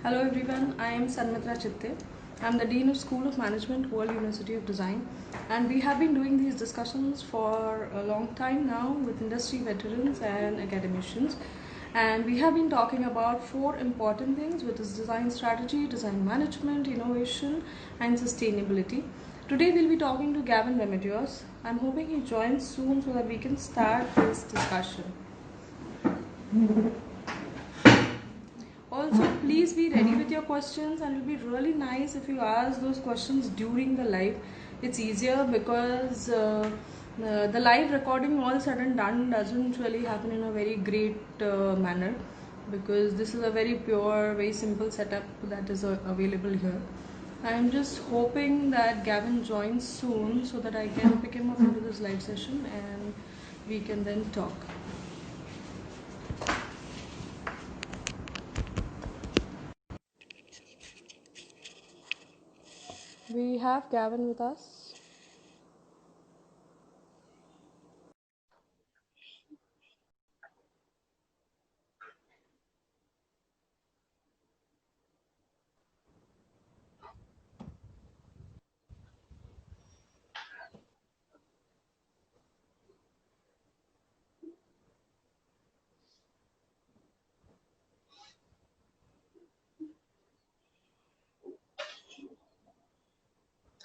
Hello everyone, I am Sanmitra Chitte. I am the Dean of School of Management, World University of Design, and we have been doing these discussions for a long time now with industry veterans and academicians. And we have been talking about four important things, which is design strategy, design management, innovation, and sustainability. Today we'll be talking to Gavin Remedios. I'm hoping he joins soon so that we can start this discussion. Also, please be ready with your questions, and it will be really nice if you ask those questions during the live. It's easier because the live recording, all said and done, doesn't really happen in a very great manner, because this is a very pure, very simple setup that is available here. I'm just hoping that Gavin joins soon so that I can pick him up into this live session and we can then talk. We have Gavin with us.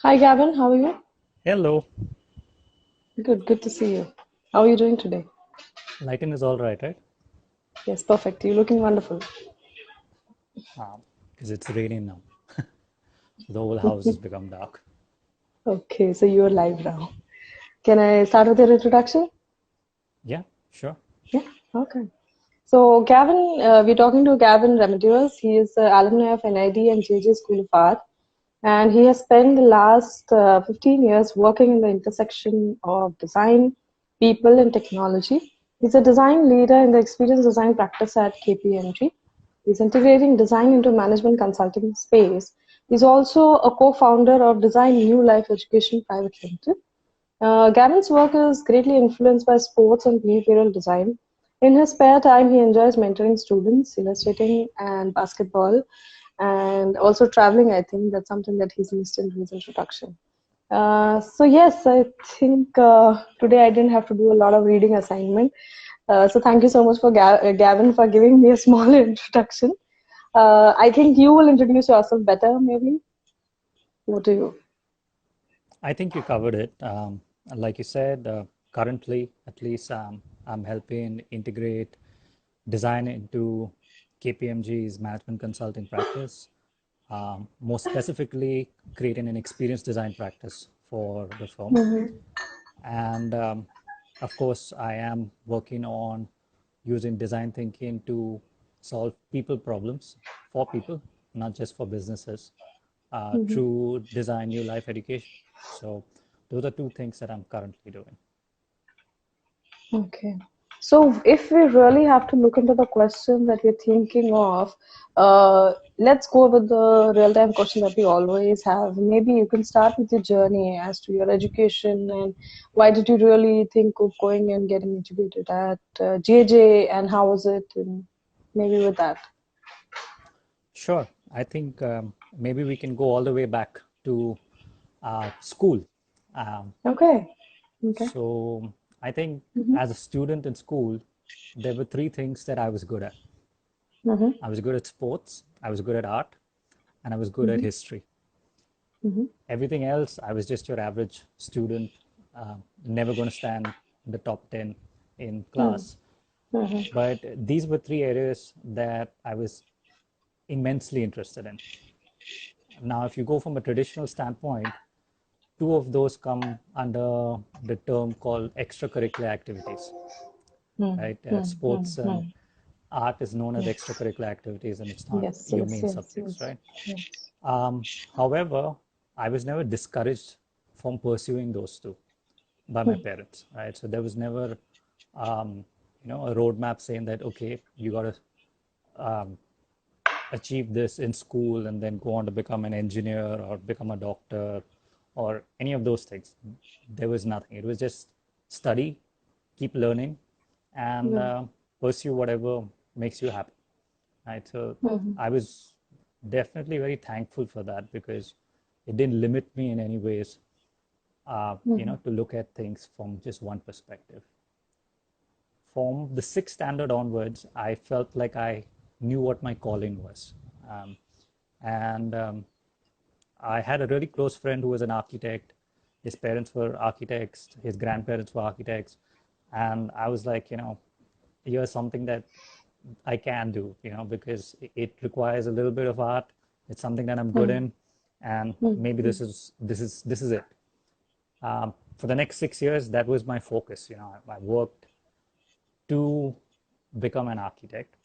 Hi Gavin, how are you? Hello. Good to see you. How are you doing today? Lighting is all right, right? Yes, perfect. You're looking wonderful. Because it's raining now. So the whole house has become dark. Okay, so you're live now. Can I start with your introduction? Yeah, sure. Yeah, okay. So Gavin, we're talking to Gavin Remedios. He is an alumni of NID and JJ School of Art, and he has spent the last 15 years working in the intersection of design, people, and technology. He's a design leader in the experience design practice at KPMG. He's integrating design into management consulting space. He's also a co-founder of Design New Life Education Private Limited. Gavin's work is greatly influenced by sports and behavioral design. In his spare time, he enjoys mentoring students, illustrating, and basketball, and also traveling. I think that's something that he's listed in his introduction. So yes, I think today I didn't have to do a lot of reading assignment. So thank you so much for Gavin for giving me a small introduction. I think you will introduce yourself better, maybe. What do you? I think you covered it. Like you said, currently, at least, I'm helping integrate design into KPMG's management consulting practice. More specifically, creating an experience design practice for the firm. And of course, I am working on using design thinking to solve people problems for people, not just for businesses, through design new life education. So those are two things that I'm currently doing. Okay. So if we really have to look into the question that we're thinking of, let's go with the real-time question that we always have. Maybe you can start with your journey as to your education and why did you really think of going and getting educated at JJ, and how was it? And maybe with that. Sure. I think maybe we can go all the way back to school. Um, Okay. Okay. so I think Mm-hmm. as a student in school, there were three things that I was good at. Mm-hmm. I was good at sports, I was good at art, and I was good at Mm-hmm. history. Mm-hmm. Everything else, I was just your average student, never going to stand in the top 10 in class. Mm-hmm. But these were three areas that I was immensely interested in. Now, if you go from a traditional standpoint, two of those come under the term called extracurricular activities, right? Sports and Mm-hmm. art is known as Yes. extracurricular activities, and it's not Yes. your Yes. main Yes. subjects, Yes. right? Yes. However, I was never discouraged from pursuing those two by my parents, right? So there was never, um, a roadmap saying that, okay, you got to achieve this in school and then go on to become an engineer or become a doctor or any of those things. There was nothing. It was just study, keep learning, and Yeah. pursue whatever makes you happy, right? So Mm-hmm. I was definitely very thankful for that because it didn't limit me in any ways, Mhm. to look at things from just one perspective. From the sixth standard onwards, I felt like I knew what my calling was. Um, and I had a really close friend who was an architect. His parents were architects, his grandparents were architects. And I was like, here's something that I can do, because it requires a little bit of art. It's something that I'm good Mhm. in, and maybe Mhm. this is it. For the next 6 years, that was my focus. I worked to become an architect,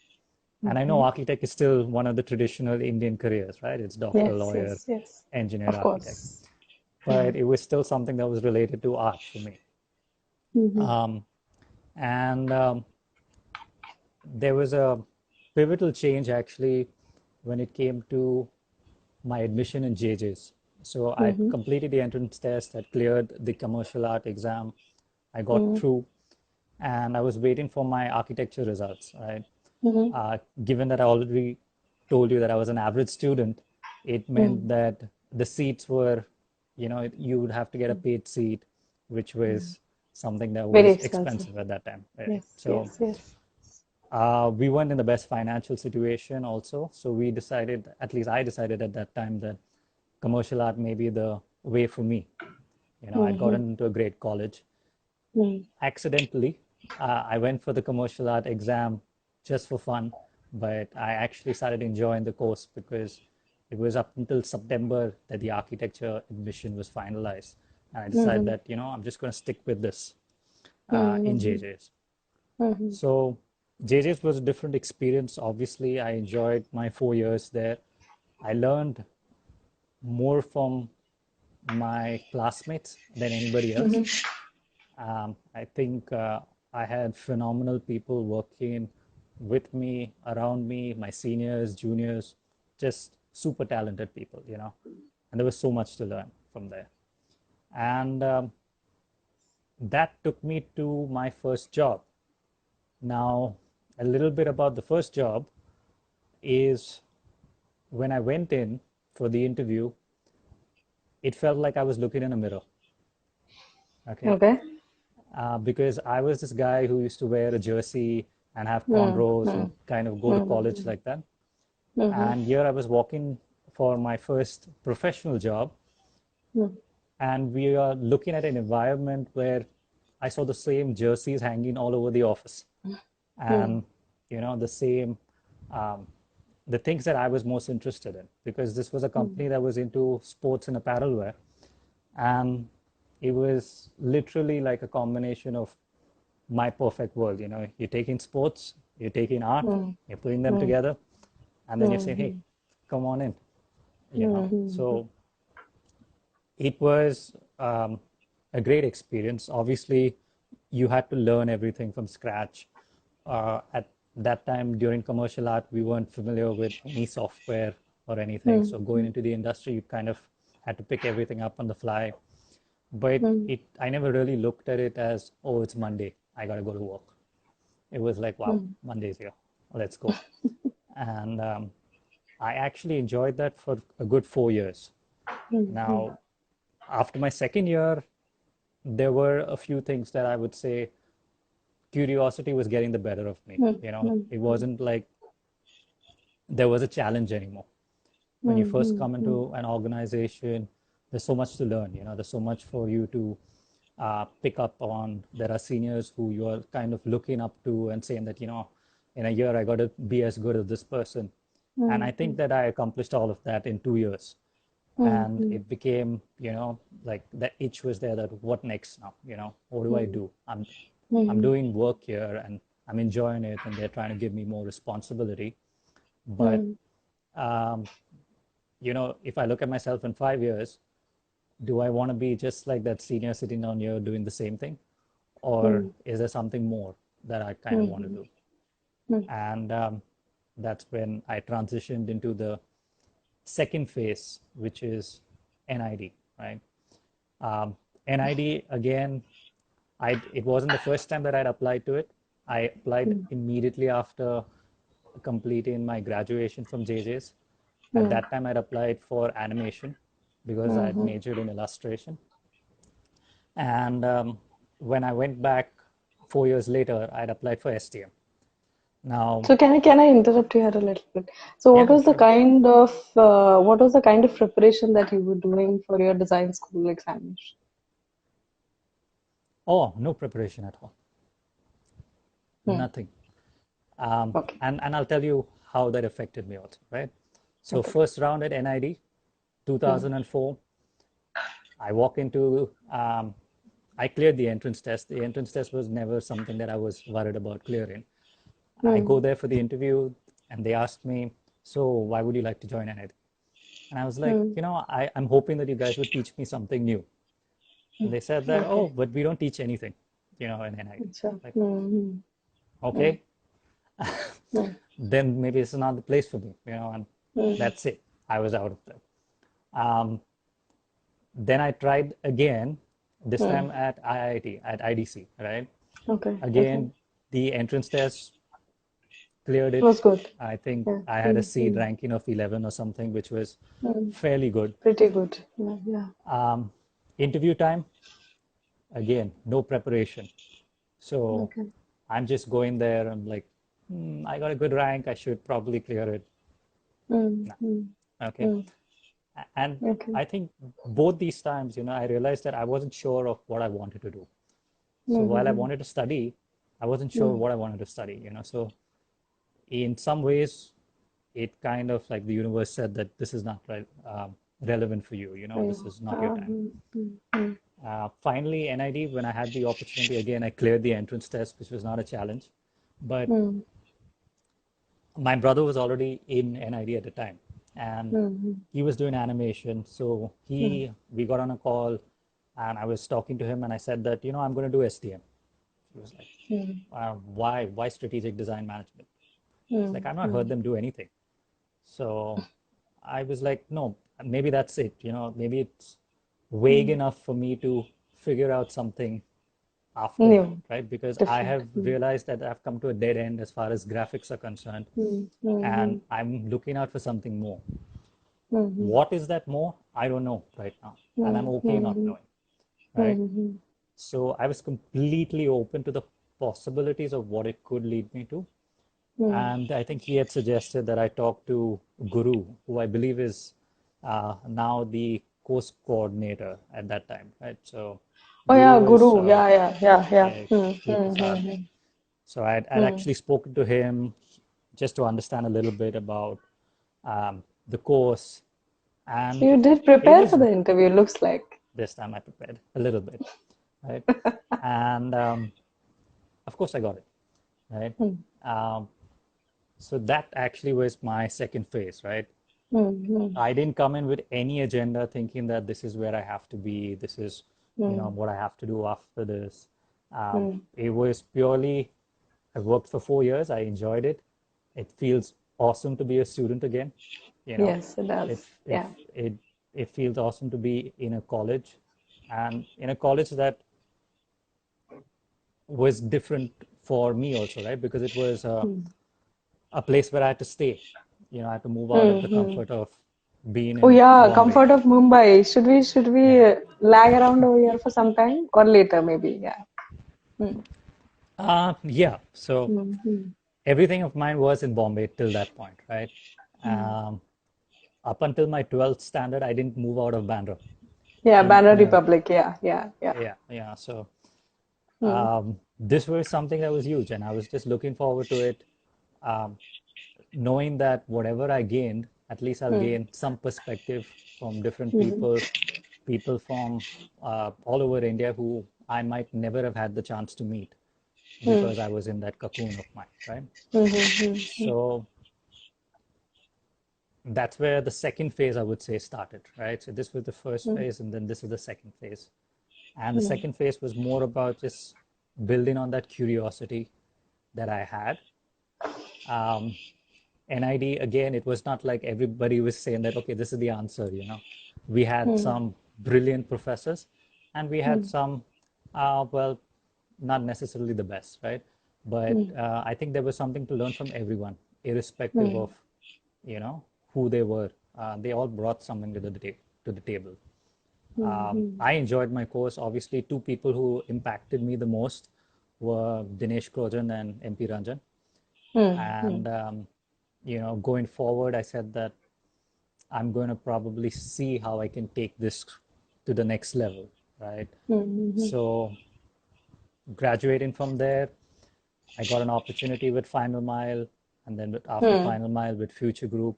and I know Mhm. architect is still one of the traditional Indian careers, right? It's doctor, Yes, lawyer, yes, yes. engineer, Of architect, course. but it was still something that was related to art for me. Mm-hmm. Um, and there was a pivotal change actually when it came to my admission in JJ's. So I Mm-hmm. completed the entrance test, I cleared the commercial art exam, I got Mm-hmm. through, and I was waiting for my architecture results, right? Mm-hmm. Given that I already told you that I was an average student, it meant Mm-hmm. that the seats were, you would have to get a paid seat, which was something that Very was expensive. expensive at that time, right? Yes, So yes, yes. we weren't in the best financial situation also. So we decided, at least I decided at that time, that commercial art may be the way for me. I'd Mm-hmm. gotten into a great college. Mm-hmm. Accidentally, I went for the commercial art exam just for fun, but I actually started enjoying the course because it was up until September that the architecture admission was finalized. And I decided Mm-hmm. that, I'm just going to stick with this in Mm-hmm. JJ's. Mm-hmm. So JJ's was a different experience. Obviously, I enjoyed my 4 years there. I learned more from my classmates than anybody else. Mm-hmm. I think I had phenomenal people working with me, around me, my seniors, juniors, just super talented people, and there was so much to learn from there. And that took me to my first job. Now, a little bit about the first job is when I went in for the interview, it felt like I was looking in a mirror. Okay. Okay. Because I was this guy who used to wear a jersey and have cornrows Mm-hmm. and kind of go to college Mm-hmm. like that. Mm-hmm. And here I was walking for my first professional job, and we are looking at an environment where I saw the same jerseys hanging all over the office, Mm-hmm. and the same um, the things that I was most interested in, because this was a company that was into sports and apparel wear, and it was literally like a combination of my perfect world. You're taking sports, you're taking art, you're putting them together, and then you're saying, hey, Mm-hmm. come on in. Mm-hmm. So it was a great experience. Obviously, you had to learn everything from scratch. At that time, during commercial art, we weren't familiar with any software or anything. So going into the industry, you kind of had to pick everything up on the fly. But I never really looked at it as, oh, it's Monday, I gotta go to work. It was like, wow, Monday's here, let's go. And I actually enjoyed that for a good 4 years. Now, after my second year, there were a few things that I would say curiosity was getting the better of me. It wasn't like there was a challenge anymore. When you first come into an organization, there's so much to learn. There's so much for you to pick up on. There are seniors who you are kind of looking up to and saying that, in a year I got to be as good as this person. And I think that I accomplished all of that in 2 years. And it became, like that itch was there, that what next now? What do I do? I'm doing work here and I'm enjoying it, and they're trying to give me more responsibility. But um, if I look at myself in 5 years, do I want to be just like that senior sitting down here doing the same thing? Or is there something more that I kind of want to do? And that's when I transitioned into the second phase, which is NID, right? NID, again, it wasn't the first time that I'd applied to it. I applied immediately after completing my graduation from JJ's. At Mm. that time, I'd applied for animation because I'd Mm-hmm. majored in illustration. And when I went back 4 years later, I'd applied for STM. Now, So can I interrupt you here a little bit? So yeah, sure. what was the kind of preparation that you were doing for your design school examination? Oh, no preparation at all. Hmm. Nothing. Okay. And I'll tell you how that affected me also, right? So Okay. first round at NID, Hmm. 2004, I walk into, I cleared the entrance test. The entrance test was never something that I was worried about clearing. I go Hmm. there for the interview and they asked me, so why would you like to join NID? And I was like, Hmm. I'm hoping that you guys would teach me something new. And they said that, oh, Okay. but we don't teach anything, in NID. Sure. Like, Hmm. Hmm. okay, Hmm. then maybe it's not the place for me, and Hmm. that's it. I was out of there. Um, then I tried again, this Hmm. time at IIT, at IDC, right? Okay. Okay. Again, the entrance test cleared Was it. good. I think Yeah. I had a Hmm. seed Hmm. ranking of 11 or something, which was Hmm. fairly good. Pretty good. Yeah. Yeah. Interview time, again, no preparation. So Okay. I'm just going there and like, I got a good rank. I should probably clear it. Hmm. No. Hmm. Okay. Hmm. And Okay. I think both these times, I realized that I wasn't sure of what I wanted to do. So Hmm. while I Hmm. wanted to study, I wasn't sure Hmm. what I wanted to study. So in some ways, it kind of like the universe said that this is not relevant for you. Yeah. This is not your time. Hmm. Hmm. Hmm. Finally, NID, when I had the opportunity again, I cleared the entrance test, which was not a challenge. But Hmm. my brother was already in NID at the time, and Hmm. he was doing animation. So Hmm. we got on a call, and I was talking to him, and I said that I'm going to do STM. He was like, Hmm. why strategic design management? It's like Hmm. I've not Hmm. heard them do anything. So I was like, no, maybe that's it. Maybe it's vague Hmm. enough for me to figure out something after that, New. right? Because I Different. have realized that I've come to a dead end as far as graphics are concerned, Hmm. Hmm. and I'm looking out for something more. Hmm. What is that more? I don't know right now, and I'm Hmm. okay not Hmm. knowing, right? Hmm. Hmm. So I was completely open to the possibilities of what it could lead me to. Hmm. And I think he had suggested that I talk to Guru, who I believe is now the course coordinator at that time, right? So Oh yeah, Guru is Guru. Yeah, yeah, yeah, yeah. Hmm. Guru Hmm. Prasad. Hmm. So I'd Hmm. actually spoken to him just to understand a little bit about the course. So And you did it prepare for was the interview, looks like. this time I prepared a little bit, right? And of course I got it, right? Hmm. Um, so that actually was my second phase, right? Hmm. Hmm. I didn't come in with any agenda thinking that this is where I have to be, this is, Hmm. what I have to do after this. Hmm. It was purely, I worked for 4 years, I enjoyed it. It feels awesome to be a student again, you know. Yes, it does. If Yeah. it feels awesome to be in a college, and in a college that was different for me also, right? Because it was Hmm. a place where I had to stay. I had to move out Hmm. of the Hmm. comfort of being Oh in yeah, Bombay. comfort of Mumbai. Should we Yeah. lag around over here for some time or later maybe? Yeah. Hmm. Yeah. So Hmm. Hmm. everything of mine was in Bombay till that point, right? Hmm. Um, Up until my 12th standard, I didn't move out of Bandra. Yeah, In Banner in a Republic. Yeah, yeah, yeah. Yeah, yeah. So Hmm. this was something that was huge, and I was just looking forward to it, um, knowing that whatever I gained, at least I'll Hmm. gain some perspective from different Hmm. people from all over India who I might never have had the chance to meet Hmm. because I was in that cocoon of mine, right? Hmm. Hmm. Hmm. So that's where the second phase, I would say, started, right? So this was the first Hmm. phase, and then this is the second phase. And the Hmm. second phase was more about just building on that curiosity that I had. Um, NID, again, it was not like everybody was saying that, okay, this is the answer. We had Hmm. some brilliant professors and we had Hmm. some, well, not necessarily the best, right? But Hmm. I think there was something to learn from everyone, irrespective Hmm. of, you know, who they were. they all brought something to the table. Mm-hmm. I enjoyed my course. Obviously, two people who impacted me the most were Dinesh Krojan and MP Ranjan. Mm-hmm. And going forward, I said that I'm going to probably see how I can take this to the next level, right? Mm-hmm. So graduating from there, I got an opportunity with Final Mile, and then after Final Mile with Future Group,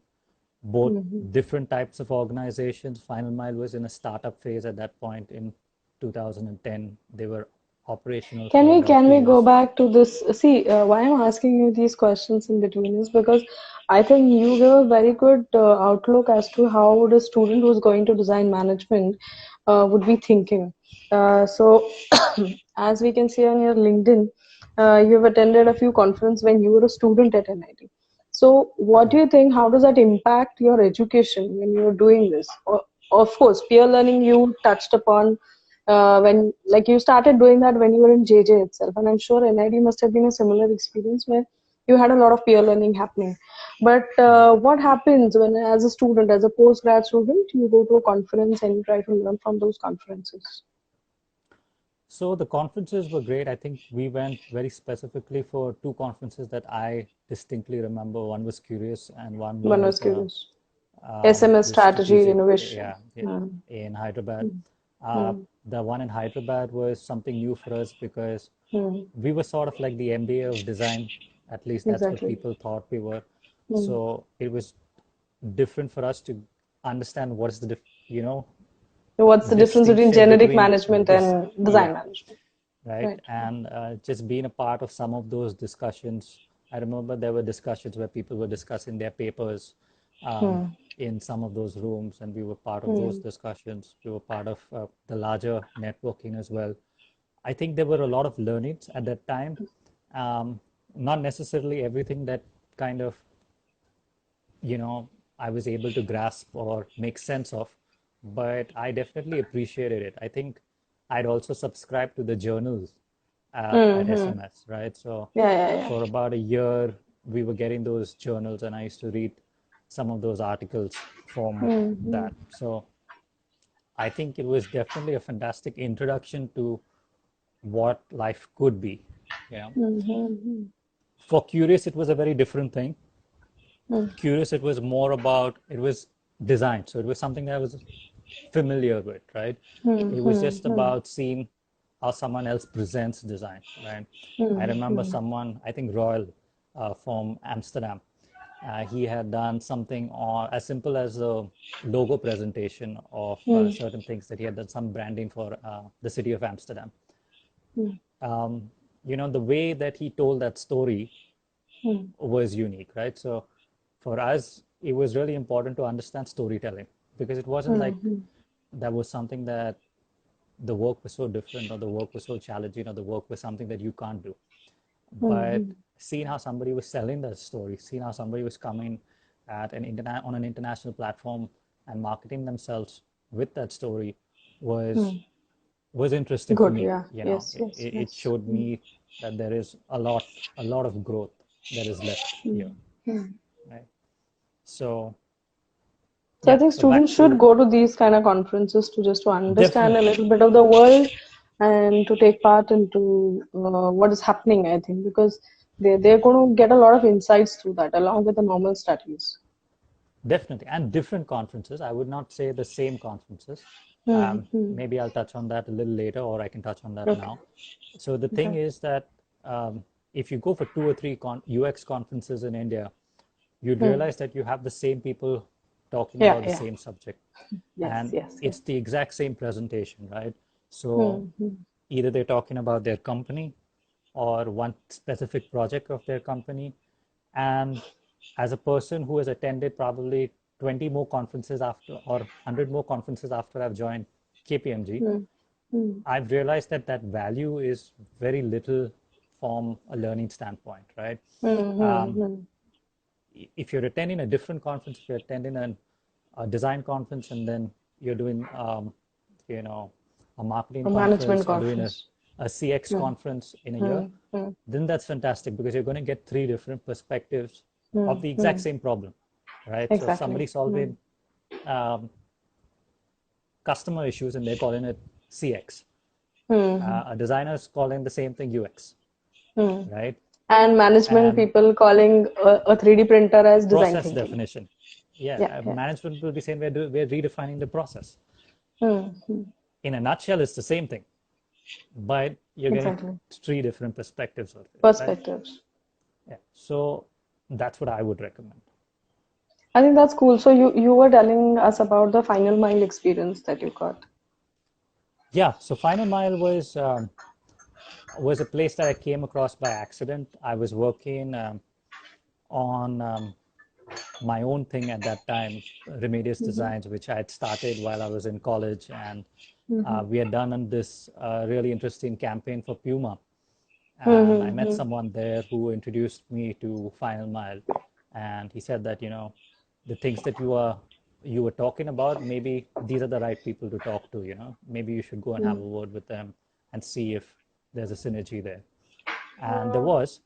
both Mm-hmm. different types of organizations. Final Mile was in a startup phase at that point in 2010. They were operational Can for we about can two we go years. back to this? See, why I'm asking you these questions in between is because I think you give a very good outlook as to how the student who's going to design management would be thinking. So, as we can see on your LinkedIn, you've attended a few conferences when you were a student at NIT. So, what do Correct. you think? How does that impact your education when you're doing this? Of course, peer learning you touched upon when like you started doing that when you were in JJ itself, and I'm sure NID must have been a similar experience where you had a lot of peer learning happening. But Mhm. what happens when, as a student, as a post grad student, you go to a conference and you try to learn from those conferences? So the conferences were great. I think we went very specifically for two conferences that I distinctly remember. One was Curious, and one One was was curious. SMS the strategy strategic, innovation. yeah, yeah, in Hyderabad. Mm, Uh, mm, the one in Hyderabad was something new for us because mm, we were sort of like the MBA of design. At least that's what exactly. people thought we were. Mm. So it was different for us to understand what is you know, So what's the difference between distinction generic between management this, and yeah, design management? right? Right. And just being a part of some of those discussions. I remember there were discussions where people were discussing their papers um, Mm, in some of those rooms, and we were part of those mm, discussions. We were part of the larger networking as well. I think there were a lot of learnings at that time. Um, Not necessarily everything that kind of I was able to grasp or make sense of, but I definitely appreciated it. I think I'd also subscribed to the journals at mm. SMS, right? So Yeah, yeah, yeah. for about a year, we were getting those journals, and I used to read some of those articles from Mm-hmm. that. So I think it was definitely a fantastic introduction to what life could be. You know, Mm-hmm. for Curious, it was a very different thing. Mm-hmm. Curious, it was more about, it was design. So it was something that I was familiar with, right? It was just Mm-hmm. about seeing how someone else presents design, right? I remember Mm-hmm. someone, I think Royal from Amsterdam, he had done something on, as simple as a logo presentation of certain things that he had done some branding for the city of Amsterdam. Mm-hmm. Um, the way that he told that story Mm-hmm. was unique, right? So for us, it was really important to understand storytelling because it wasn't like Mm-hmm. that was something that the work was so different or the work was so challenging or the work was something that you can't do. But Mm-hmm. seeing how somebody was selling that story, seeing how somebody was coming on an international platform and marketing themselves with that story was was interesting for Good, me. yeah. Yes, yes, It yes. showed me that there is a lot of growth that is left here, Mm-hmm. right? So So I yeah, think so students back should to go to these kind of conferences to just to understand a definitely, little bit of the world and to take part into what is happening, I think, because they're going to get a lot of insights through that along with the normal studies. definitely, and different conferences. I would not say the same conferences. Mm-hmm. Maybe I'll touch on that a little later, or I can touch on that Okay. now. So the thing Okay. is that if you go for two or three UX conferences in India, you'd Mm. realize that you have the same people talking Yeah, about the yeah. same subject, Yes, and yes, yes. it's the exact same presentation, right? So Mm-hmm. either they're talking about their company or one specific project of their company. And as a person who has attended probably 20 more conferences after or 100 more conferences after I've joined KPMG, Mm-hmm. I've realized that that value is very little from a learning standpoint, right? Um, Mm-hmm. if you're attending a different conference, if you're attending a design conference, and then you're doing, you know, a marketing A management conference or doing conference. a CX conference in a year, Mm-hmm. then that's fantastic because you're going to get three different perspectives of the exact Mm-hmm. same problem, right? So somebody Exactly. solving um, customer issues and they're calling it CX. Hmm. A designer is calling the same thing UX, Hmm. right? And management And people calling a 3D printer as design process thinking. definition. Yeah, Yeah, yeah. management will be saying we're redefining the process. Hmm. Hmm. In a nutshell, it's the same thing, but you're getting Exactly. three different perspectives of it, right? Perspectives. Yeah. So that's what I would recommend. I think that's cool. So you were telling us about the final mile experience that you got. Yeah. So Final Mile was a place that I came across by accident. I was working on my own thing at that time, Remedios Mm-hmm. Designs, which I had started while I was in college, and Mm-hmm. we had done this really interesting campaign for Puma. And I met Mm-hmm. someone there who introduced me to Final Mile, and he said that the things that you were talking about, maybe these are the right people to talk to. Maybe you should go and have a word with them and see if there's a synergy there. And there was.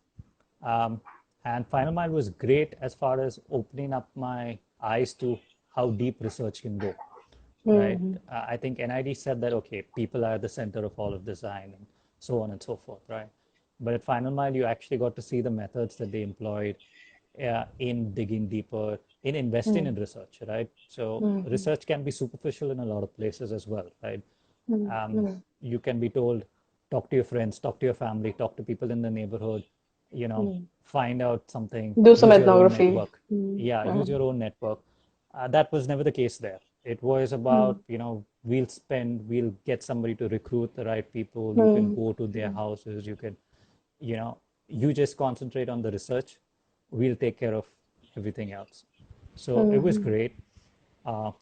Um, and Final Mile was great as far as opening up my eyes to how deep research can go, right? Mm-hmm. I think NID said that, okay, people are at the center of all of design and so on and so forth, right? But at Final Mile, you actually got to see the methods that they employed in digging deeper, in investing in research, right? So Mm-hmm. research can be superficial in a lot of places as well, right? Mm-hmm. You can be told, talk to your friends, talk to your family, talk to people in the neighborhood, find out something, Do some use your own ethnography. network. Yeah, Mm-hmm. use your own network. That was never the case there. It was about, we'll get somebody to recruit the right people. You can Mm-hmm. go to their houses. You know, you just concentrate on the research. We'll take care of everything else. So it was Mm-hmm. great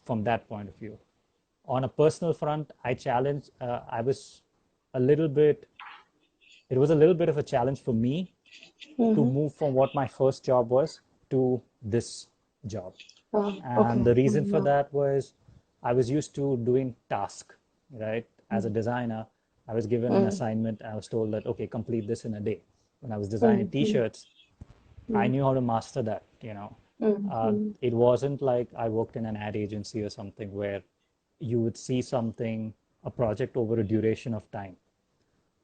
from that point of view. On a personal front, I was a little bit, it was a little bit of a challenge for me to Mm-hmm. move from what my first job was to this job. Okay. And the reason for Mm-hmm. that was I was used to doing task, right? As a designer, I was given an assignment. I was told that, okay, complete this in a day. When I was designing Mm-hmm. t-shirts, I knew how to master that, Mm-hmm. It wasn't like I worked in an ad agency or something where you would see something, a project over a duration of time,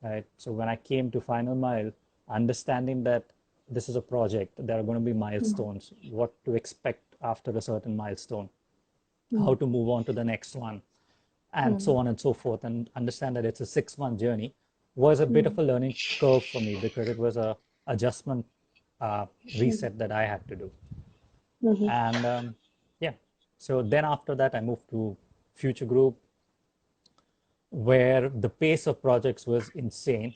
right? So when I came to Final Mile, understanding that this is a project, there are going to be milestones, what to expect after a certain milestone, how to move on to the next one, and so on and so forth, and understand that it's a 6 month journey was a bit of a learning curve for me because it was a adjustment reset that I had to do. Mm-hmm. And yeah, so then after that, I moved to Future Group, where the pace of projects was insane.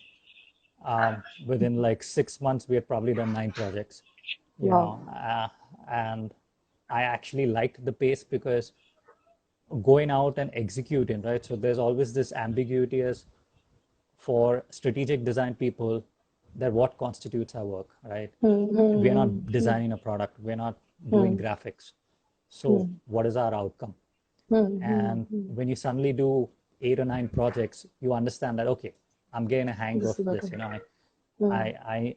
Within like 6 months, we had probably done 9 projects, you Wow. know, uh, and I actually liked the pace because going out and executing, right? So there's always this ambiguity as for strategic design people that what constitutes our work, right? We're not Mm-hmm. designing a product, we're not doing Mm-hmm. graphics. So what is our outcome? And Mm-hmm. when you suddenly do 8 or 9 projects, you understand that, okay, I'm getting a hang This of is what. this. I, Mm-hmm. I,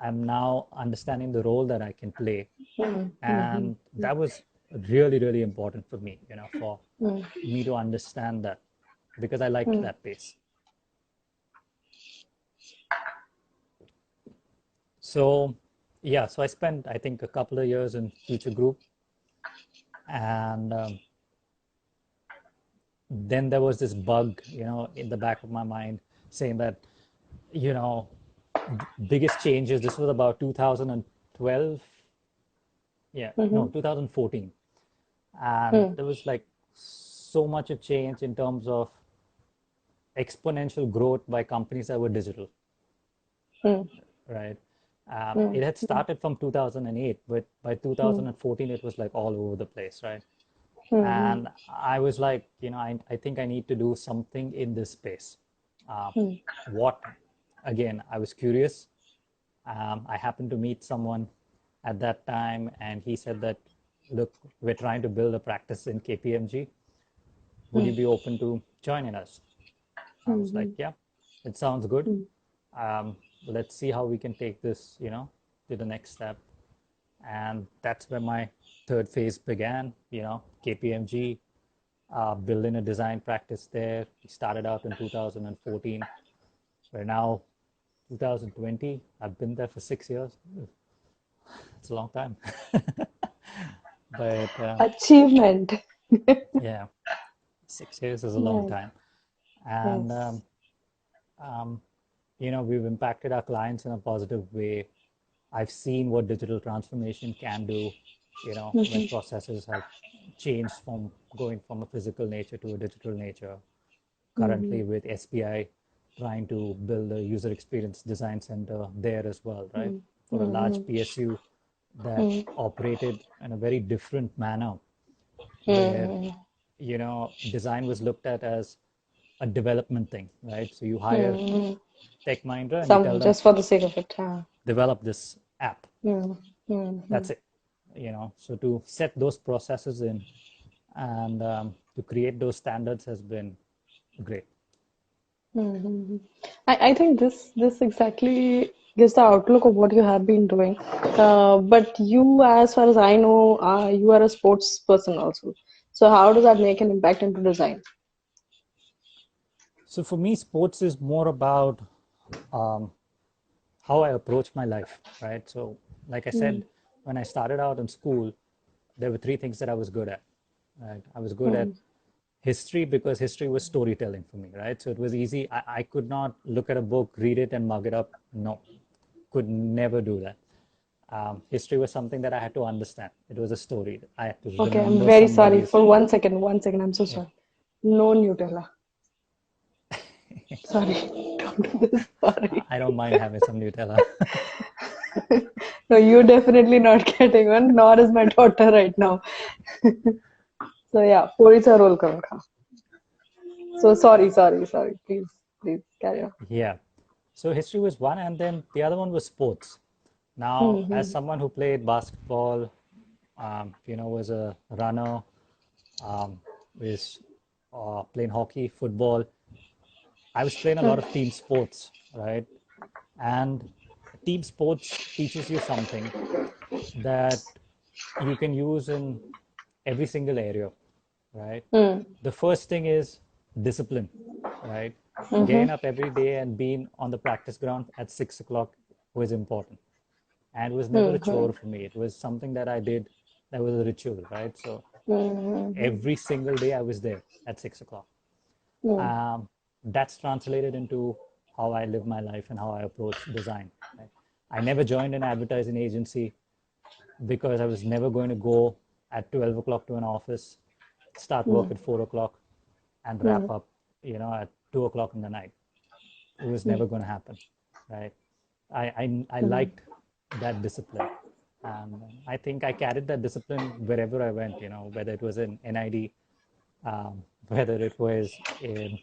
I'm now understanding the role that I can play. Mm-hmm. And that was really, really important for me, for me to understand that because I liked Mm-hmm. that pace. So, yeah, so I spent, I think, a couple of years in Future Group. And then there was this bug, in the back of my mind saying that, you know, biggest changes, this was about 2012. Yeah, no, 2014. And Mm-hmm. there was like so much a change in terms of exponential growth by companies that were digital, right? It had started from 2008, but by 2014, it was like all over the place, right? And I was like, I think I need to do something in this space. Uh, what, again, I was curious. I happened to meet someone at that time, and he said that, look, we're trying to build a practice in KPMG. Would you be open to joining us? I was like, yeah, it sounds good. Let's see how we can take this, to the next step. And that's where my third phase began, KPMG, building a design practice there. We started out in 2014. We're now 2020. I've been there for 6 years. It's a long time. But Achievement. yeah, 6 years is a long Nice. time. And Yes. um, we've impacted our clients in a positive way. I've seen what digital transformation can do, when processes have changed from going from a physical nature to a digital nature. Mm-hmm. Currently with SBI trying to build a user experience design center there as well, right? For a large Mm-hmm. PSU that Mm-hmm. operated in a very different manner where, Mm-hmm. design was looked at as a development thing, right? So you hire Mm-hmm. Tech Mahindra and you tell Some them, just for the sake of it. develop this app. Mm-hmm. That's it. So to set those processes in and to create those standards has been great. Mm-hmm. I think this exactly gives the outlook of what you have been doing. But you, as far as I know, you are a sports person also. So how does that make an impact into design? So for me, sports is more about um, how I approach my life, right? So, like I said, when I started out in school, there were three things that I was good at. Right? I was good at Mm-hmm. history because history was storytelling for me, right? So it was easy. I could not look at a book, read it, and mug it up. No, could never do that. History was something that I had to understand. It was a story. I had to Okay, I'm remember very sorry. somebody's. For 1 second, 1 second, I'm so Yeah. sorry. No Nutella. Sorry, don't do this. Sorry. I don't mind having some Nutella. No, you're definitely not getting one, nor is my daughter right now. So yeah, पोळीचा roll करून खा. So sorry. Please carry on. Yeah. So history was one, and then the other one was sports. Now, as Mm-hmm. someone who played basketball, was a runner, was playing hockey, football, I was playing a lot of team sports, right? And team sports teaches you something that you can use in every single area, right? The first thing is discipline, right? Mm-hmm. Getting up every day and being on the practice ground at 6 o'clock was important. And it was never a Mm-hmm. chore for me. It was something that I did that was a ritual, right? So Mm-hmm. every single day I was there at 6 o'clock. Um, that's translated into how I live my life and how I approach design. Right? I never joined an advertising agency because I was never going to go at 12 o'clock to an office, start work at 4 o'clock, and wrap up, at 2 o'clock in the night. It was never going to happen, right? I liked that discipline. And I think I carried that discipline wherever I went, whether it was in NID, whether it was in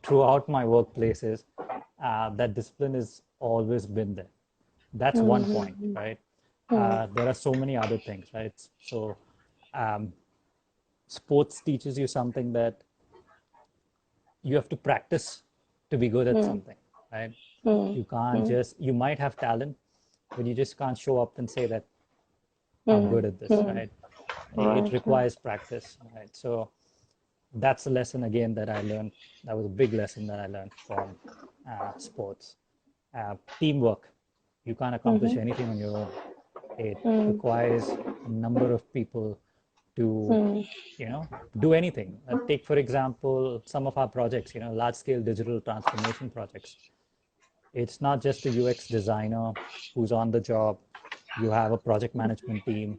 throughout my workplaces, that discipline has always been there. That's one point, Mm-hmm. right? There are so many other things, right? So um, sports teaches you something that you have to practice to be good at something, right? You can't just, you might have talent, but you just can't show up and say that I'm good at this, right? It Right. requires practice, right? So that's a lesson again that I learned. That was a big lesson that I learned from sports. Teamwork. You can't accomplish anything on your own. It requires a number of people to, you know, do anything. Take, for example, some of our projects, large scale digital transformation projects. It's not just a UX designer who's on the job. You have a project management team.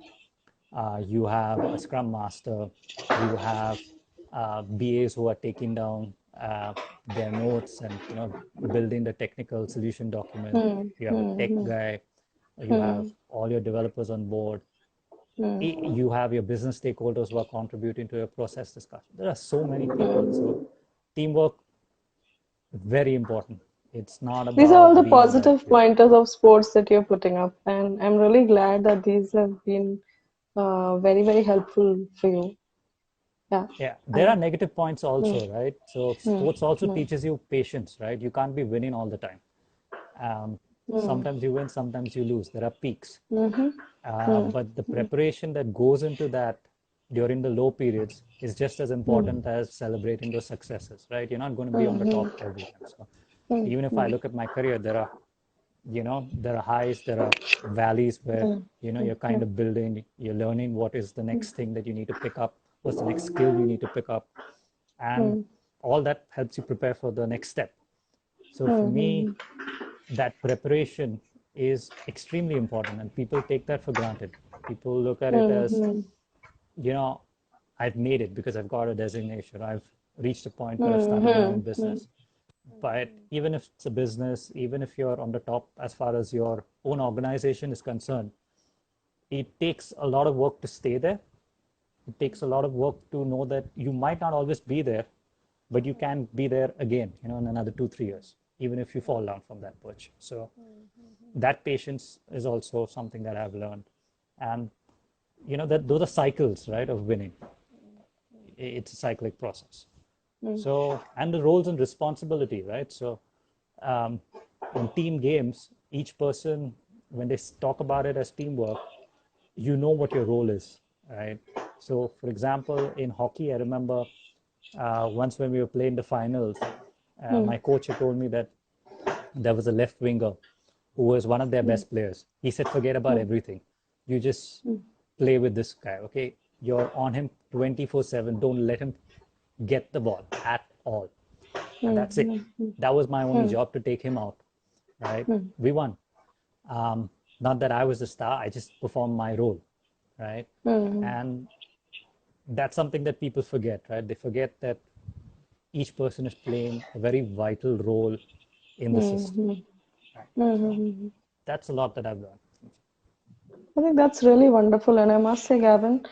You have a Scrum Master. You have BAs who are taking down their notes and building the technical solution document. You have a tech guy. You have all your developers on board. You have your business stakeholders who are contributing to your process discussion. There are so many people. So teamwork, very important. It's not These are all about the being that. positive pointers of sports that you're putting up, and I'm really glad that these have been very helpful for you. Yeah. Yeah, there are And negative points mm, also, right? So mm, sports also mm, teaches you patience, right? You can't be winning all the time. Sometimes you win, sometimes you lose. There are peaks. Mm-hmm. But the preparation that goes into that during the low periods is just as important as celebrating those successes, right? You're not going to be on the top every time. So even if I look at my career, there are highs, there are valleys where, you're kind of building, you're learning what is the next thing that you need to pick up, what's the next skill you need to pick up. And all that helps you prepare for the next step. So for me, that preparation is extremely important, and people take that for granted. People look at it as, you know, I've made it because I've got a designation. I've reached a point where I've started my own business. But even if it's a business, even if you're on the top as far as your own organization is concerned, it takes a lot of work to stay there. It takes a lot of work to know that you might not always be there, but you can be there again, in another 2, 3 years, even if you fall down from that perch. So that patience is also something that I've learned. And, that those are cycles, right, of winning. It's a cyclic process. So, and the roles and responsibility, right? So, in team games, each person, when they talk about it as teamwork, you know what your role is, right? So, for example, in hockey, I remember once when we were playing the finals, my coach had told me that there was a left winger who was one of their best players. He said, forget about everything. You just play with this guy, okay? You're on him 24/7. Don't let him get the ball at all. And that's it. That was my only job, to take him out, right? We won. Not that I was the star, I just performed my role, right? And that's something that people forget, right? They forget that each person is playing a very vital role in the system, right? So that's a lot that I've learned. I think that's really wonderful, and I must say, Gavin,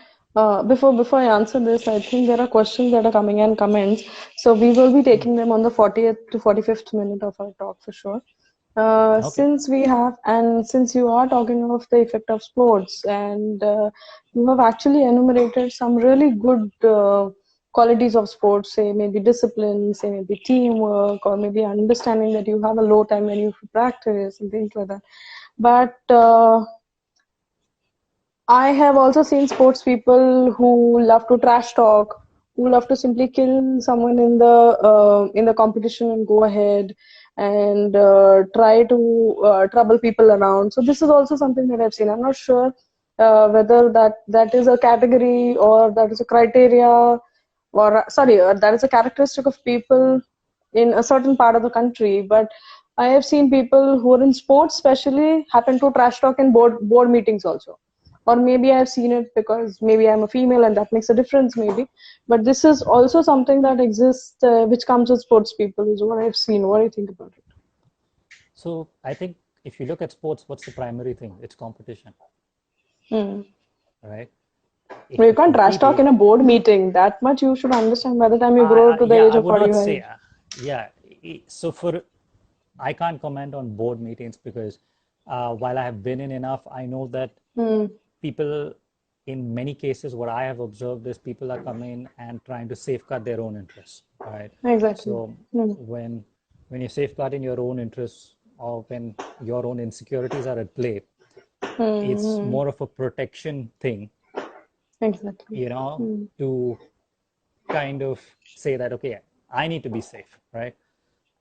before I answer this, I think there are questions that are coming in comments, so we will be taking them on the 40th to 45th minute of our talk for sure. Okay. Since you are talking of the effect of sports, and you have actually enumerated some really good qualities of sports, say maybe discipline, say maybe teamwork, or maybe understanding that you have a low time when you practice and things like that. But I have also seen sports people who love to trash talk, who love to simply kill someone in the competition and go ahead and try to trouble people around. So this is also something that I've seen. I'm not sure whether that is a category, or that is a criteria, or sorry, that is a characteristic of people in a certain part of the country. But I have seen people who are in sports, especially, happen to trash talk in board meetings also. Or maybe I've seen it because maybe I'm a female and that makes a difference, maybe. But this is also something that exists, which comes with sports people, is what I've seen. What do you think about it? So I think if you look at sports, what's the primary thing? It's competition, Hmm. right? But If you you're can't trash talk in competing, a board meeting. That much you should understand by the time you grow to the yeah, age I of would not 45. say, yeah. So I can't comment on board meetings because while I have been in enough, I know that Hmm. people, in many cases, what I have observed is people are coming and trying to safeguard their own interests, right? Exactly. So Hmm. when you're safeguarding your own interests, or when your own insecurities are at play, it's Hmm. more of a protection thing, Exactly. Hmm. to kind of say that, okay, I need to be safe, right?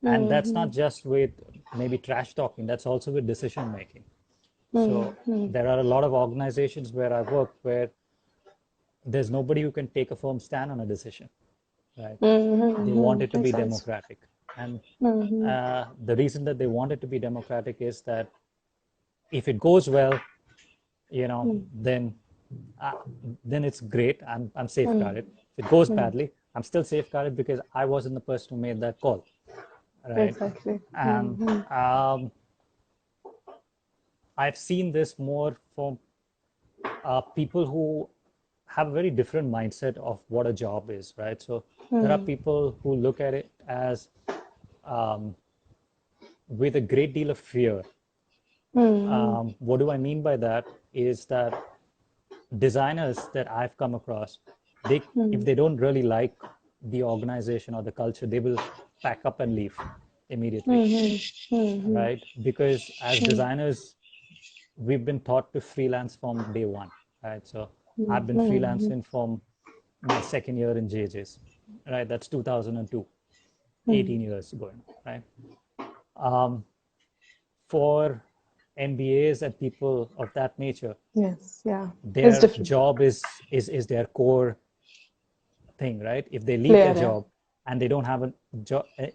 And that's Hmm. not just with maybe trash talking, that's also with decision making. Hmm. So Hmm. there are a lot of organizations where I work where there's nobody who can take a firm stand on a decision, right? They want it to Makes be sense. democratic. And Hmm. the reason that they want it to be democratic is that if it goes well, you know, Hmm. uh, then it's great. I'm Hmm. safeguarded. If it goes Hmm. badly, I'm still safeguarded because I wasn't the person who made that call, right? Exactly. And I've seen this more from people who have a very different mindset of what a job is, right? So there are Hmm. people who look at it as um, with a great deal of fear. Hmm. What do I mean by that? Is that designers that I've come across, if Hmm. they don't really like the organization or the culture, they will pack up and leave. immediately, Mm-hmm. Mm-hmm. right? Because as designers, we've been taught to freelance from day one, right? So I've been Mm-hmm. freelancing from my second year in JJ's, right? That's 2002, Mm-hmm. 18 years going, right? Um, for MBAs and people of that nature, Yes, yeah. It's their different. job is their core thing, right? If they leave their Clear, yeah. job and they don't have an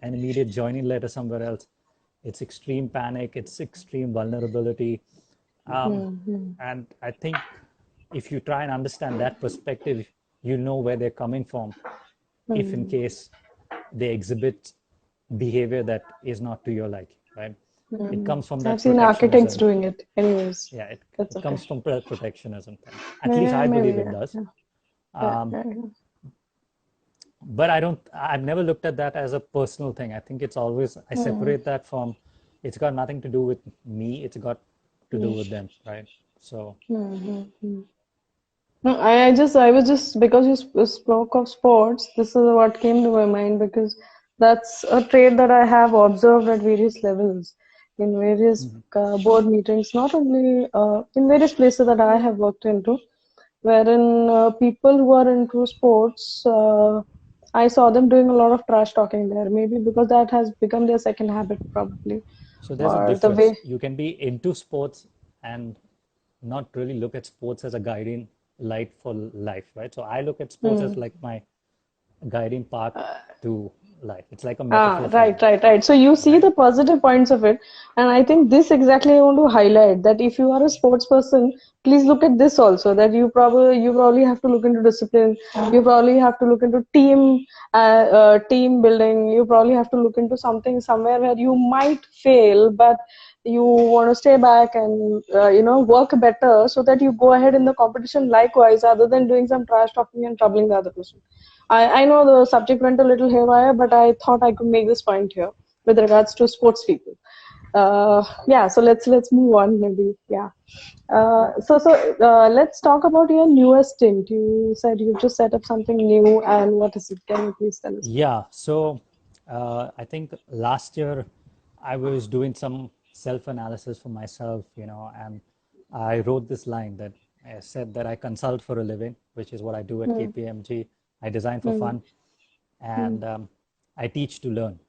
immediate joining letter somewhere else, it's extreme panic, it's extreme vulnerability. Um, Mm-hmm. and I think if you try and understand that perspective, you know where they're coming from if in case they exhibit behavior that is not to your liking, right? It Mm-hmm. comes from I've that seen architects protectionism. doing it. Anyways, Yeah, that's it okay. comes from protectionism thing. At least Yeah, I believe maybe, it yeah. does. Yeah, yeah, Um, yeah, yeah. but I've never looked at that as a personal thing. I think it's always, I Mm-hmm. separate that from, it's got nothing to do with me, it's got to do with them, right? So, Mm-hmm. No, I was just because you spoke of sports, this is what came to my mind because that's a trait that I have observed at various levels in various mhm. board meetings, not only in various places that I have worked into, wherein people who are into sports, I saw them doing a lot of trash talking there, maybe because that has become their second habit, probably, So there's a or the difference. way. You can be into sports and not really look at sports as a guiding light for life, right? So I look at sports as Hmm. like my guiding path to life. It's like a Ah, metaphor for right, me, right, right. So you see right? the positive points of it, and I think this exactly I want to highlight that if you are a sports person, please look at this also. That you probably have to look into discipline. You probably have to look into team building. You probably have to look into something somewhere where you might fail, but you want to stay back and work better so that you go ahead in the competition likewise, other than doing some trash talking and troubling the other person. I know the subject went a little haywire, but I thought I could make this point here with regards to sports people. Yeah, so let's move on maybe. Yeah. Let's talk about your newest stint. You said you just set up something new, and what is it? Can you please tell us more? Yeah. So I think last year I was doing some self-analysis for myself, and I wrote this line that I said that I consult for a living, which is what I do at Hmm. KPMG. I design for Hmm. fun, Hmm. and I teach to learn,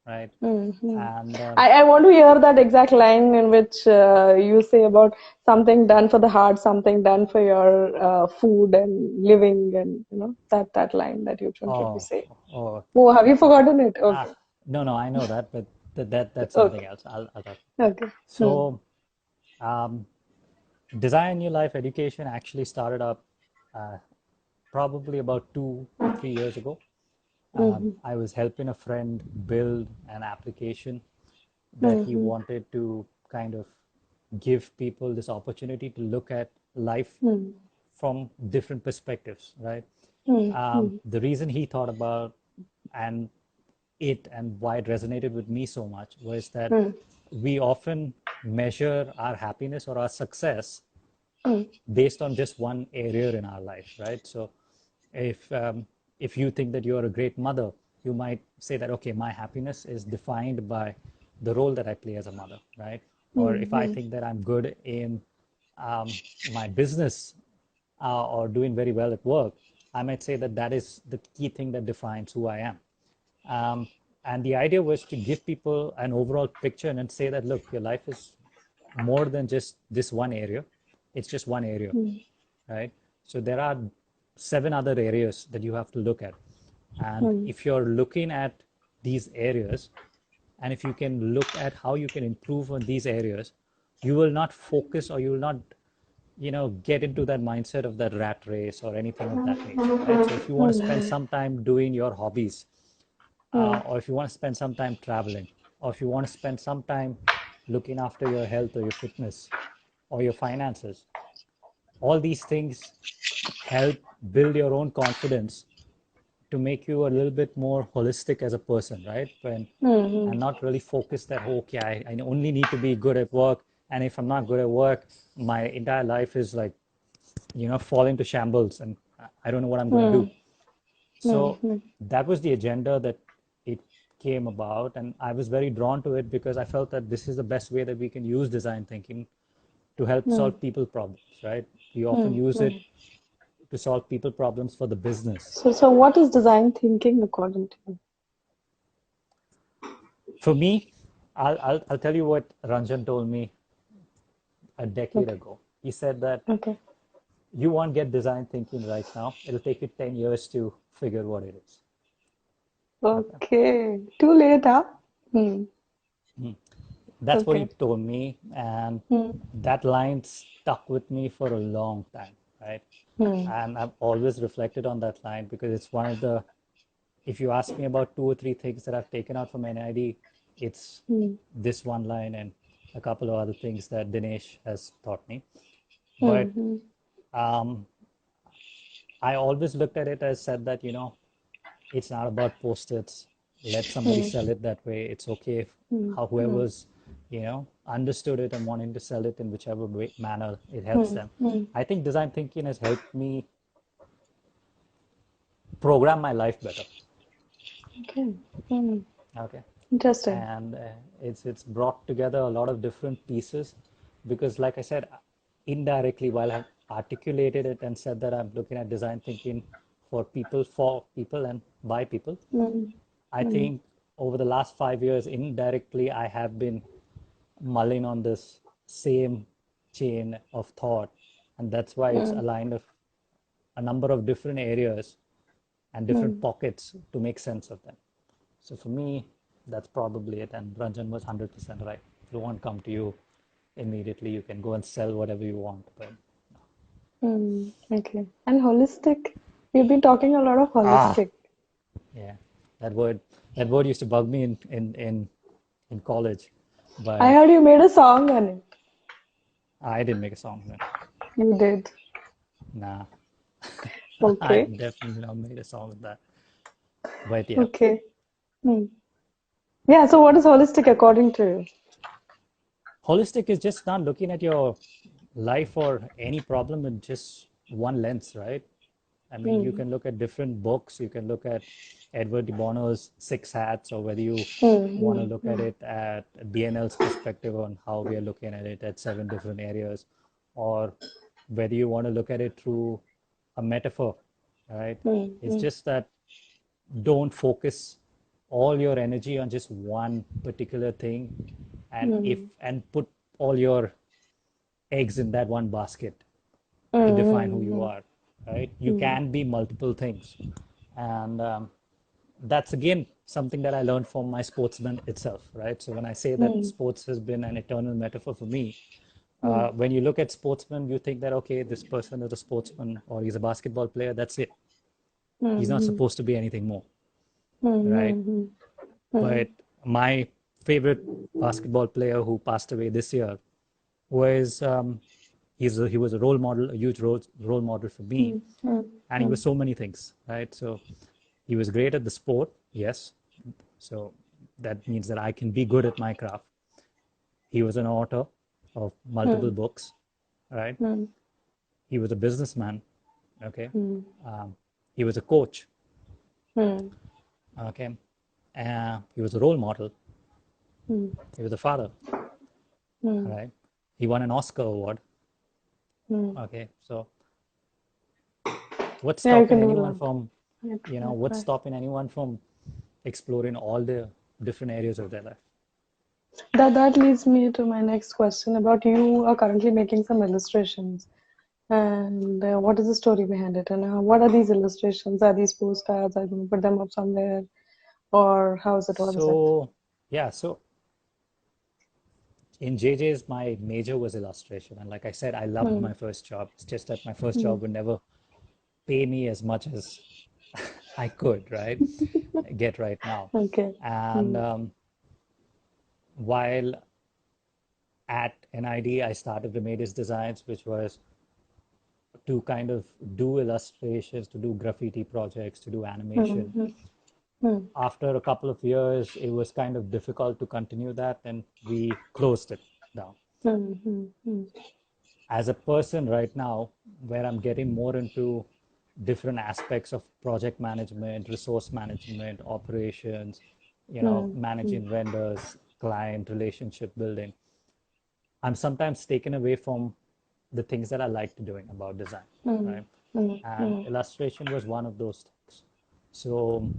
right? Hmm. And I want to hear that exact line in which you say about something done for the heart, something done for your food and living, and that line that you generally oh, say. oh, Oh, have you forgotten it? ah, Okay. no, I know that, but that's something Okay. else. I'll talk. Yeah. Okay. Hmm. So, um, Design Your Life Education actually started up uh, probably about 2 or 3 years ago. Mm-hmm. I was helping a friend build an application that he Mm-hmm. wanted to kind of give people this opportunity to look at life Mm-hmm. from different perspectives, right? Mm-hmm. The reason he thought about and and why it resonated with me so much was that we often measure our happiness or our success based on just one area in our life, right? So if um, if you think that you're a great mother, you might say that, okay, my happiness is defined by the role that I play as a mother, right? Or if I Mm-hmm. think that I'm good in my business or doing very well at work, I might say that that is the key thing that defines who I am. Um, and the idea was to give people an overall picture and say that, look, your life is more than just this one area. It's just one area, right? So there are 7 other areas that you have to look at. And Mm-hmm. if you're looking at these areas, and if you can look at how you can improve on these areas, you will not focus or you will not get into that mindset of that rat race or anything of that nature, right? So if you want to spend some time doing your hobbies, or if you want to spend some time traveling, or if you want to spend some time looking after your health or your fitness or your finances, all these things help build your own confidence to make you a little bit more holistic as a person, right? And not really focus that, oh, okay, I only need to be good at work. And if I'm not good at work, my entire life is like, fall into shambles and I don't know what I'm going to do. So Mm-hmm. that was the agenda that it came about, and I was very drawn to it because I felt that this is the best way that we can use design thinking to help Hmm. solve people problems, right? We often Hmm. use Hmm. it to solve people problems for the business. So what is design thinking according to you? For me, I'll tell you what Ranjan told me a decade Okay. ago. He said that Okay. you won't get design thinking right now. It'll take you 10 years to figure what it is. Okay. Okay. Too late, huh? Hmm. That's what he Okay. told me, and Hmm. that line stuck with me for a long time, right? Hmm. And I've always reflected on that line because it's one of the, if you ask me about two or three things that I've taken out from NID, it's Hmm. this one line and a couple of other things that Dinesh has taught me. Hmm. But Hmm. um, I always looked at it as said that, it's not about post-its. Let somebody Hmm. sell it that way. It's okay if Hmm. Hmm. whoever's, understood it and wanting to sell it in whichever way, manner it helps Hmm. them. Hmm. I think design thinking has helped me program my life better. Okay. Hmm. Okay. Interesting. And it's brought together a lot of different pieces because, like I said, indirectly, while I've articulated it and said that I'm looking at design thinking for people, and by people, Hmm. I Hmm. think over the last 5 years, indirectly, I have been mulling on this same chain of thought, and that's why it's Hmm. aligned of a number of different areas and different Hmm. pockets to make sense of them. So for me, that's probably it. And Ranjan was 100% right. If it won't come to you immediately, you can go and sell whatever you want. But Hmm. Okay. And holistic. We've been talking a lot of ah, holistic. yeah, that word that word used to bug me in college, I but heard you made a song on it. I didn't make a song then. You did. Nah, I Okay. definitely not made a song with that. But yeah, Okay. Hmm. Yeah. So what is holistic according to you? holistic is just not looking at your life or any problem in just one lens, right? I mean, you Hmm. can look at different books. You can look at Edward de Bono's Six Hats, or whether you Hmm. want to Hmm. look at Hmm. it at DNL's perspective on how we are looking at it at seven different areas, or whether you want to look at it through a metaphor, right? Hmm. It's Hmm. just that don't focus all your energy on just one particular thing, Hmm. and put all your eggs in that one basket to define who Hmm. you Hmm. are, right? You Hmm. can be multiple things. And that's again something that I learned from my sportsman itself, right? So when I say that Hmm. sports has been an eternal metaphor for me, Hmm. when you look at sportsmen, you think that, okay, this person is a sportsman or he's a basketball player, that's it. He's not Hmm. supposed to be anything more, Hmm. right? Hmm. Hmm. But my favorite basketball player who passed away this year was he was a role model, a huge role model for me, Hmm. Hmm. and he Hmm. was so many things, right? So he was great at the sport, yes. So that means that I can be good at my craft. He was an author of multiple Hmm. books, right? Hmm. He was a businessman, okay. Hmm. He was a coach, Hmm. okay. He was a role model. Hmm. He was a father, Hmm. right? He won an Oscar award, Hmm. okay. So what's Yeah, you stopping can do a anyone lot. from, Yep. Yep. what's Right. stopping anyone from exploring all the different areas of their life? That leads me to my next question about you are currently making some illustrations. And what is the story behind it? And what are these illustrations? Are these postcards? Are you going to put them up somewhere? Or how is it? What is it? So yeah, so in JJ's, my major was illustration, and like I said, I loved Hmm. my first job. It's just that my first Hmm. job would never pay me as much as I could, right, get right now. Okay. And Hmm. while at NID, I started Remedios Designs, which was to kind of do illustrations, to do graffiti projects, to do Hmm. animation. Hmm. Hmm. After a couple of years, it was kind of difficult to continue that, and we closed it down. Hmm. Hmm. Hmm. As a person right now, where I'm getting more into different aspects of project management, resource management, operations, Mm, mm, managing vendors, client relationship building, I'm sometimes taken away from the things that I liked doing about design, mm, right? mm, And mm, illustration was one of those things. So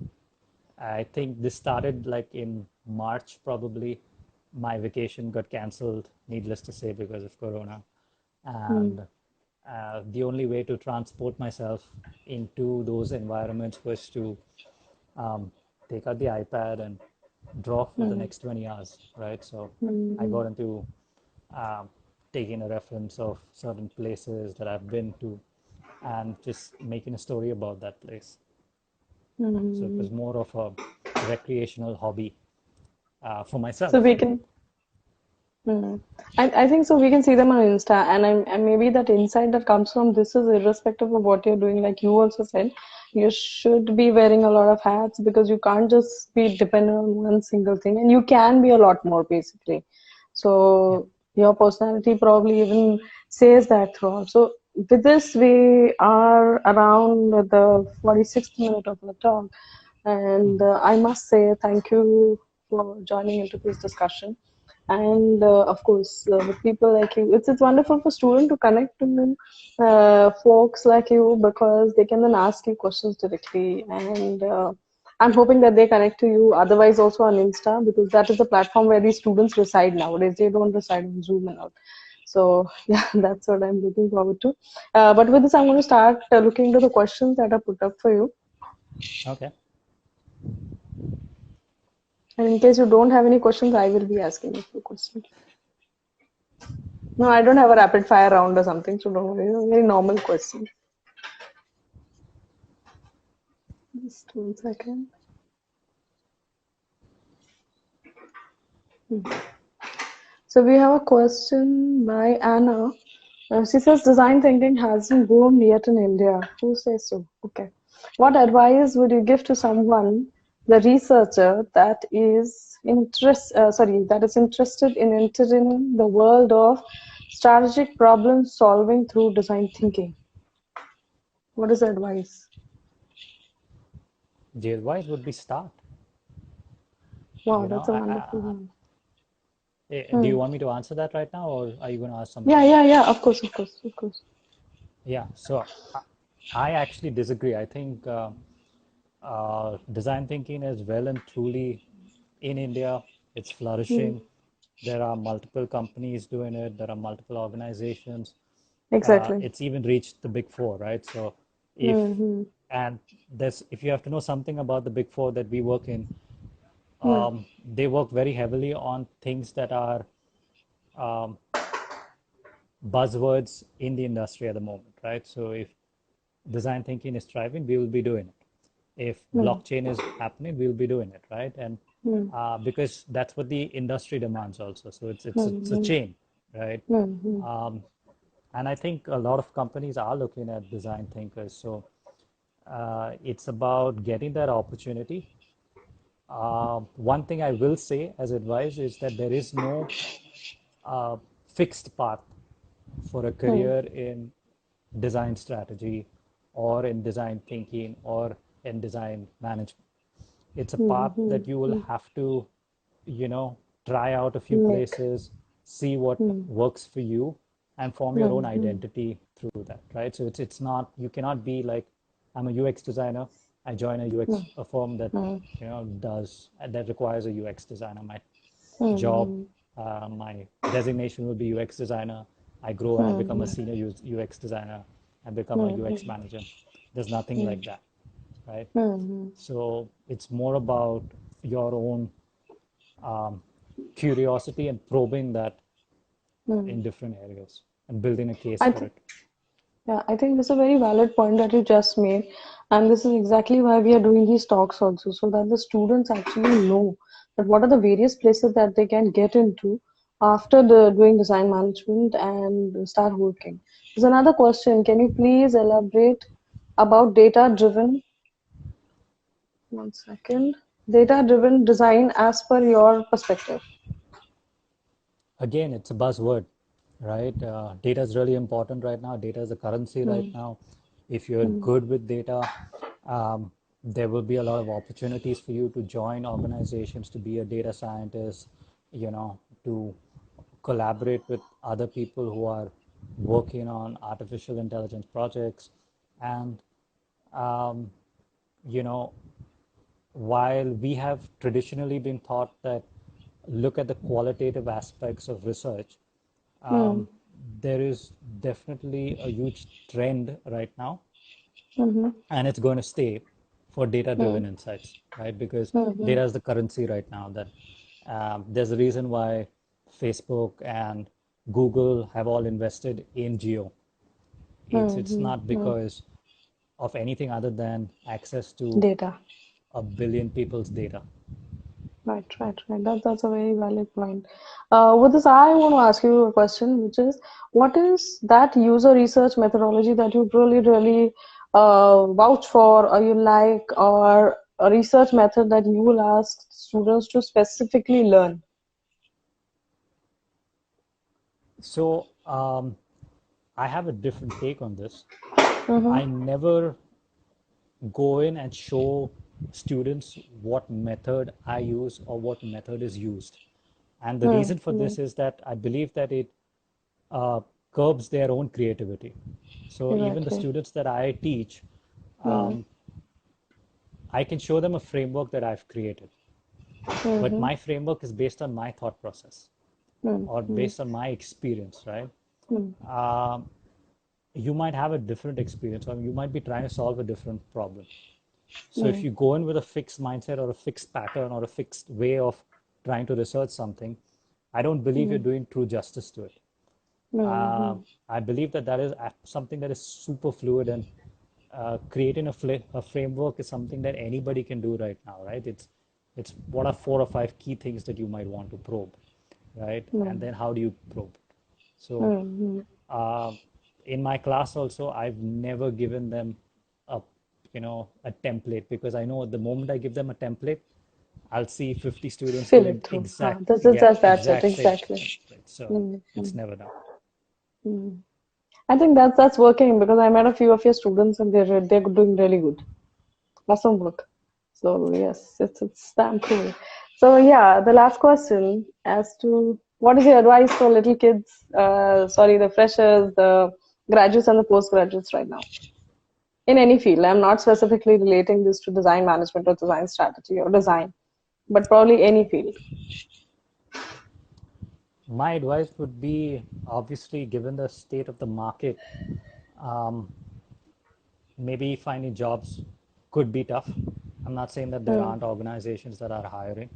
I think this started like in March, probably. My vacation got canceled, needless to say, because of Corona. mm, And the only way to transport myself into those environments was to um, take out the iPad and draw for the mm, next 20 hours, right? So I mm, got into um, taking a reference of certain places that I've been to and just making a story about that place. So it was mm. more of a recreational hobby for So myself. we can, I think so. We can see them on Insta, and maybe that insight that comes from this is irrespective of what you're doing. Like you also said, you should be wearing a lot of hats because you can't just be dependent on one single thing, and you can be a lot more basically. Yeah. So your personality probably even says that throughout. So with this, we are around the 46th minute of the talk, and Mhm. I must say thank you for joining into this discussion. And of course, with people like you, it's wonderful for students to connect to folks like you because they can then ask you questions directly. And I'm hoping that they connect to you otherwise also on Insta because that is the platform where these students reside nowadays. They don't reside on Zoom and all. So yeah, that's what I'm looking forward to. But with this, I'm going to start looking into the questions that are put up for you. Okay. And in case you don't have any questions, I will be asking you a questions. No, I don't have a rapid fire round or something, so don't worry. Very normal question. Just 1 second. So we have a question by Anna. She says design thinking hasn't boomed yet in India. Who says so? Okay. What advice would you give to someone, the researcher that is interested in entering the world of strategic problem solving through design thinking? What is the advice? The advice would be start. Wow, You know, that's a wonderful one. do Hmm. you want me to answer that right now, or are you going to ask Yeah, something yeah, else? yeah. Of course, of course, of course. Yeah. So I actually disagree. I think design thinking is well and truly in India. It's Hmm. flourishing. There are multiple companies doing it. There are multiple organizations. Exactly. It's even reached the big four, right? So if Hmm. and there's if you have to know something about the big four that we work in, Hmm. they work very heavily on things that are um, buzzwords in the industry at the moment, right? So if design thinking is thriving, we will be doing it. If Hmm. blockchain is happening, we'll be doing it, right? And Hmm. because that's what the industry demands also. So it's a Hmm. chain, right? Hmm. Hmm. Um, and I think a lot of companies are looking at design thinkers. So it's about getting that opportunity. One thing I will say as advice is that there is no fixed path for a Hmm. career in design strategy or in design thinking or in design management. It's a Hmm. path Hmm. that you will Hmm. have to, you know, try out a few Nick. places, see what Hmm. works for you, and form your own Hmm. Hmm. identity through that, right? So it's not you cannot be like I'm a UX designer. I join a Hmm. UX a firm that Hmm. does that requires a UX designer. My job, Hmm. my designation will be UX designer. I grow and I become a Hmm. senior UX designer. I become a Hmm. UX Hmm. manager. There's nothing Hmm. like that, right? Hmm. So it's more about your own um, curiosity and probing that Hmm. in different areas and building a case I for think it. Yeah, I think this is a very valid point that you just made, and this is exactly why we are doing these talks also, so that the students actually know that what are the various places that they can get into after the doing design management and start working. There's another question. Can you please elaborate about data-driven? 1 second. Data-driven design as per your perspective. Again, it's a buzzword, right? Data is really important right now. Data is a currency right Hmm. now. If you're Hmm. good with data, um, there will be a lot of opportunities for you to join organizations, to be a data scientist, to collaborate with other people who are working on artificial intelligence projects. And, um, you know, while we have traditionally been taught that look at the qualitative aspects of research, Hmm. um, there is definitely a huge trend right now, Mm-hmm. and it's going to stay for Hmm. data-driven insights, right? Because Mm-hmm. data is the currency right now. That there's a reason why Facebook and Google have all invested in geo. It's Mm-hmm. not Hmm. because of anything other than access to Data. a billion people's data. Right. That's a very valid point. With this, I want to ask you a question, which is, what is that user research methodology that you really vouch for, or you like, or a research method that you will ask students to specifically learn? So I have a different take on this. I Mm-hmm. never go in and show students what method I use or what method is used. And the reason for Mm-hmm. this is that I believe that it uh, curbs their own creativity. So even the Exactly. students that I teach, Mm-hmm. um, I can show them a framework that I've created, but Mm-hmm. my framework is based on my thought process or Mm-hmm. based on my experience, right? Mm-hmm. Um, you might have a different experience, or you might be trying to solve a different problem. So if you go in with a fixed mindset or a fixed pattern or a fixed way of trying to research something, I don't believe you're doing true justice to it. Uh, Mm-hmm. I believe that that is something that is super fluid, and creating a framework is something that anybody can do right now, right? It's what are 4 or 5 key things that you might want to probe, right? And then how do you probe it? So Mm-hmm. uh, in my class also, I've never given them a a template, because I know the moment I give them a template, I'll see 50 students Fill doing it through. exact, yeah, That's it. exact same Exactly. thing, right? So it's Mm-hmm. never done. I think that's working because I met a few of your students and they're doing really good. Awesome work. So yes, it's damn cool. So yeah, the last question as to what is your advice for little kids? Sorry, the freshers, the graduates, and the postgraduates right now in any field. I'm not specifically relating this to design management or design strategy or design, but probably any field. My advice would be, obviously, given the state of the market, um, maybe finding jobs could be tough. I'm not saying that there Hmm. aren't organizations that are hiring.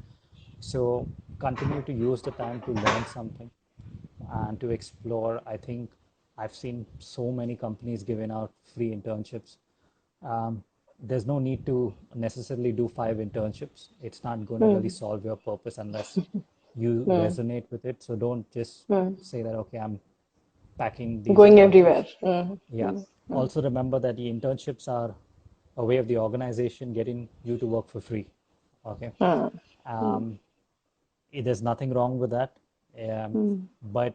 So continue to use the time to learn something and to explore. I think I've seen so many companies giving out free internships. Um, there's no need to necessarily do 5 internships. It's not going to really Hmm. solve your purpose unless you Hmm. resonate with it. So don't just Hmm. say that, okay, I'm packing these Going internships. everywhere. Hmm. Yeah. Hmm. Hmm. Also remember that the internships are a way of the organization getting you to work for free. Okay. Hmm. Hmm. Um, there's nothing wrong with that. Hmm. But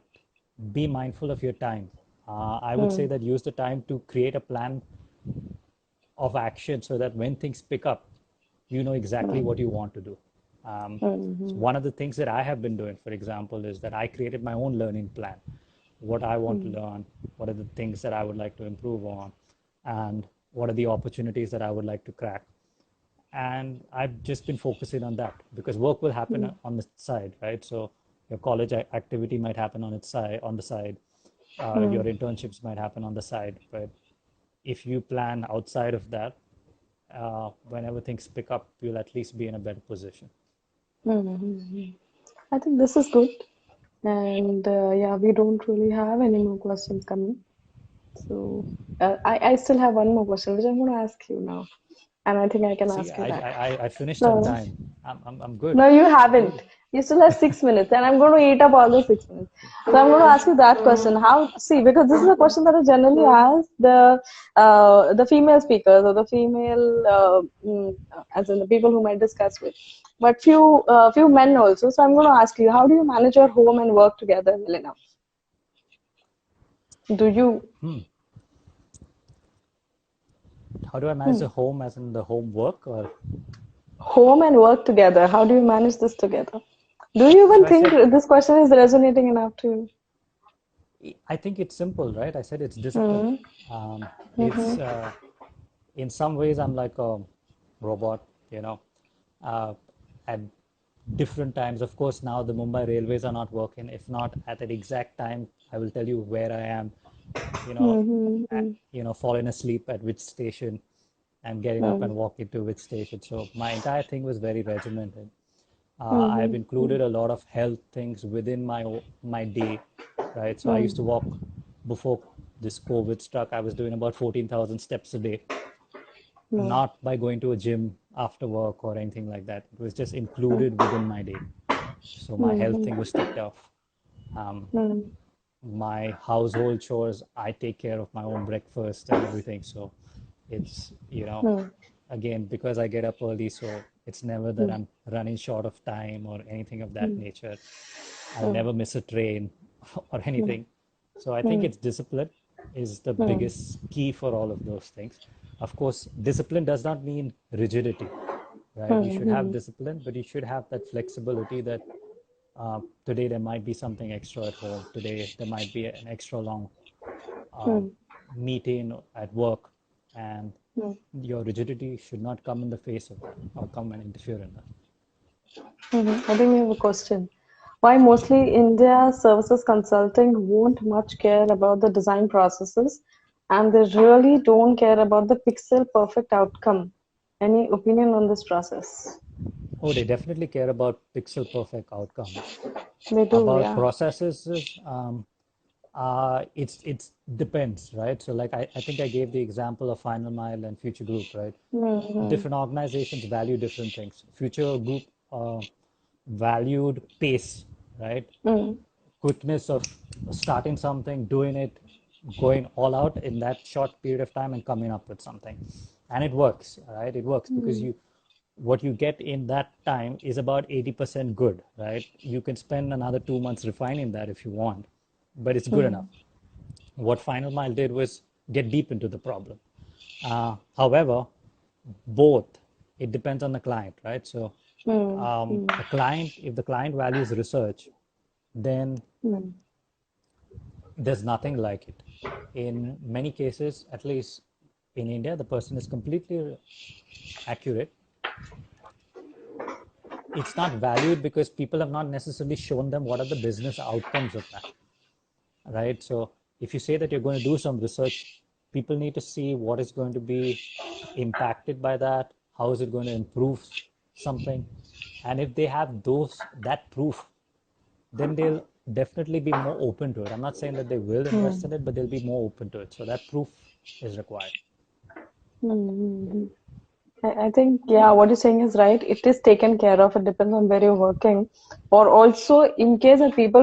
be mindful of your time. I would say Hmm. that use the time to create a plan of action so that when things pick up, you know exactly Hmm. what you want to do. So Hmm. one of the things that I have been doing, for example, is that I created my own learning plan. What I want to Hmm. learn, what are the things that I would like to improve on, and what are the opportunities that I would like to crack. And I've just been focusing on that because work will happen Hmm. on the side, right? So your college activity might happen on its side, on the side. Your Hmm. internships might happen on the side, but if you plan outside of that, whenever things pick up, you'll at least be in a better position. Hmm. I think this is good. And yeah, we don't really have any more questions coming. So I still have one more question, which I'm going to ask you now. And I think I can See, ask you that. I finished on So, time. I'm good. no, you I'm good. haven't. You still have 6 minutes, and I'm going to eat up all those 6 minutes. So I'm going to ask you that question. How? See, because this is a question that I generally ask the female speakers or the female, as in the people whom I discuss with, but few men also. So I'm going to ask you, how do you manage your home and work together well enough? Do you? How do I manage the home as in the home work or Home and work together. How do you manage this together? Do you so even I think said this question is resonating enough to you? I think it's simple, right? I said it's discipline. Hmm. It's Mm-hmm. in some ways I'm like a robot, you know, uh, at different times. Of course, now the Mumbai railways are not working. If not at that exact time, I will tell you where I am, you know, Mm-hmm. falling asleep at which station and getting up and walking to which station. So my entire thing was very regimented. I've Mm-hmm. included a lot of health things within my day, right? So I used to walk before this COVID struck. I was doing about 14,000 steps a day, not by going to a gym after work or anything like that. It was just included within my day. So my health thing was ticked off. Um, my household chores, I take care of my own breakfast and everything. So it's, again, because I get up early, so it's never that I'm running short of time or anything of that nature. I'll never miss a train or anything. So I think it's discipline is the biggest key for all of those things. Of course, discipline does not mean rigidity, right? You should have discipline, but you should have that flexibility that today there might be something extra at home. Today there might be an extra long uh, meeting at work, and your rigidity should not come in the face of that or come and interfere in that. I think we have a question. Why mostly India services consulting won't much care about the design processes and they really don't care about the pixel perfect outcome? Any opinion on this process? Oh, they definitely care about pixel perfect outcomes. They do, About yeah. processes, it's depends, right? So like I think I gave the example of Final Mile and Future Group, right? Mm-hmm. Different organizations value different things. Future Group valued pace, right? Quickness of starting something, doing it, going all out in that short period of time and coming up with something. And it works, right? It works because what you get in that time is about 80% good, right? You can spend another 2 months refining that if you want, but it's good enough. What Final Mile did was get deep into the problem. However, both, it depends on the client, right? So a client, if the client values research, then there's nothing like it. In many cases, at least in India, the person is completely accurate. It's not valued because people have not necessarily shown them what are the business outcomes of that, right? So if you say that you're going to do some research, people need to see what is going to be impacted by that, how is it going to improve something, and if they have that proof, then they'll definitely be more open to it. I'm not saying that they will invest in it, but they'll be more open to it. So that proof is required. I think, yeah, what you're saying is right. It is taken care of. It depends on where you're working. Or also, in case of people